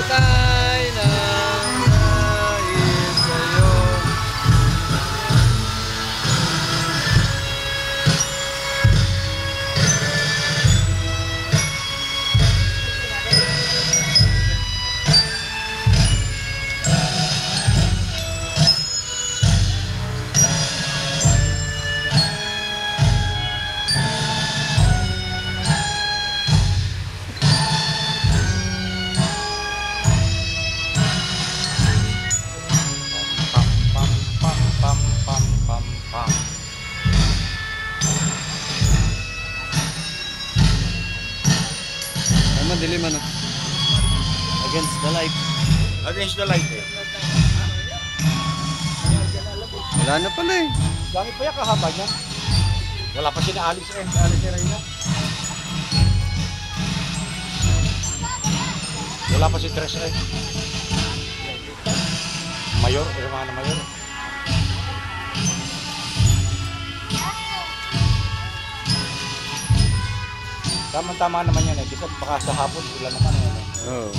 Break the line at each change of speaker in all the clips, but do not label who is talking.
patay ng nais sa'yo. Dilim ano? Against the light.
Against the light eh.
Wala na pala eh.
Langit pa yan kahaba niya. Wala pa si na Alex eh. Alex eh Reyna. Wala pa si Tres eh. Mayor, hermano Mayor. Tama-tama naman yan eh. Kasi baka sa hapon sila naman eh.
Oo.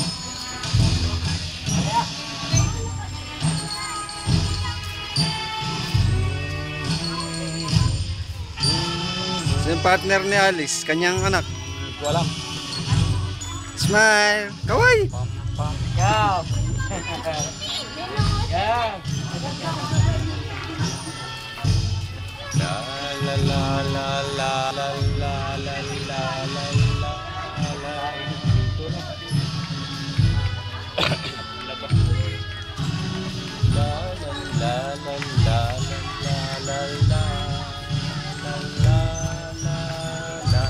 Yung partner ni Alice, kanyang anak.
Hindi ko alam.
Smile! Kaway!
Pam, pam. Yaw! Yaw! La la la la la la la la la la la la. Ito na. La la la la la la la la la la.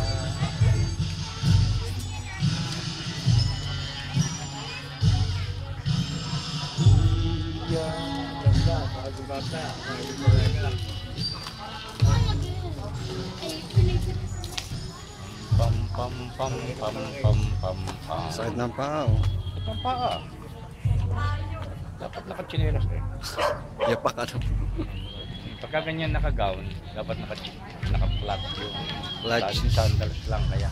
Iya, ganda, bago bata. Pam pam pam pam pam pam pam.
Sakit ng paa oh.
Sakit ng paa. Dapat nakachinelas eh.
Yapak ano.
Pagka ganyan naka-gown, dapat naka-flat yung
Clutch.
sandals lang kaya.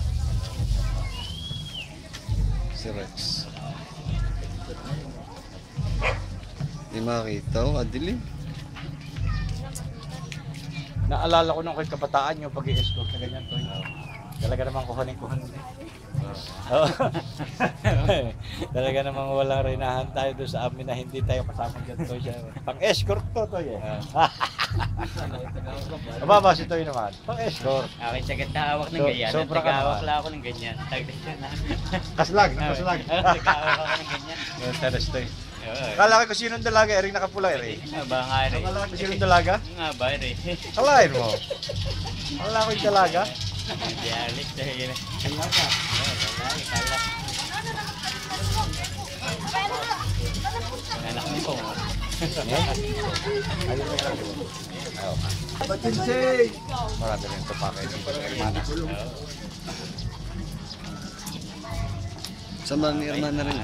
Si Rex. Di makita oh, adilim.
Naalala ko nung kay kabataan yung pag-i-escort na ganyan to. Talaga namang kuhanin-kuhanin. Oo. Talaga namang walang renahan tayo doon sa amin na hindi tayo kasama dyan to siya. Pang-escort to eh. Mababa si Toy naman. Pang-escort.
Akin sagad na hawak ng ganyan.
Sobra ka
Nagkahawak
naman.
lang ako ng ganyan.
Kaslag.
Nagkahawak ako ng ganyan.
Teres Toy.
Oo.
Kala ko sinong dalaga, Eric nakapula Eric.
Nga ba nga rin?
Kala ko sinong dalaga?
Nga ba rin?
Kalain mo. Kala ko yung dalaga.
Hindi alis dahil.
Dalaga.
Kala. Anak mo po.
Ayun na lang. Batinsay! Marami rin ito pa kayo ng hermana.
Sama ni Hermana rin.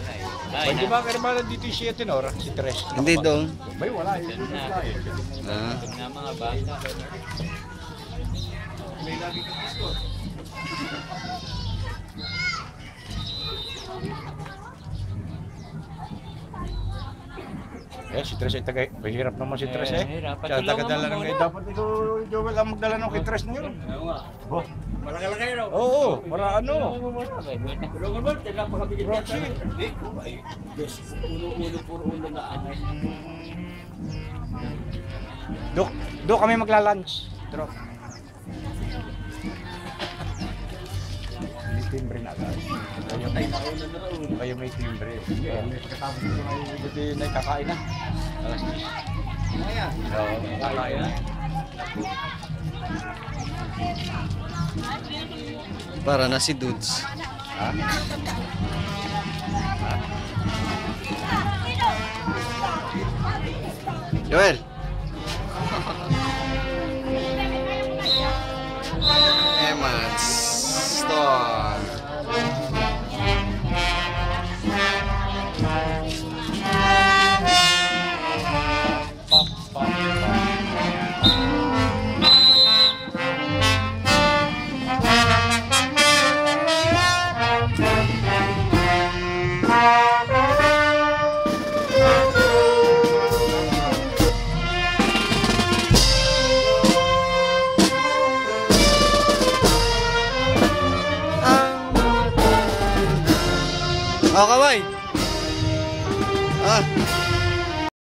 Pwede ba ang hermana dito yung siya tenor? Si Tres?
Hindi doon.
Bay, wala. Yun
Ah.
Ito nga mga bata.
Eh, si Tres ay tagay. Mahirap naman si Tres eh.
Hirap.
Siya tagadala ng ngayon. Dapat ito, Joel ang magdala ng kay Tres ngayon.
Oo nga.
Oh.
Malaki-laki raw.
Oo, para ano?
Tulungan mo, taga pakabigit
Roxy.
Hindi, ulo-ulo, puro ulo na ano.
Do kami magla-lunch. Drop. May timbre na agad. Kayo may timbre. Pagkatapos ito na yung kakain na. Alas 10. Oo, kakain na.
Para na si Dudes.
Ha?
Joel! Emans Store.
Pop, pop, pop.
Oh, kaway. Ah.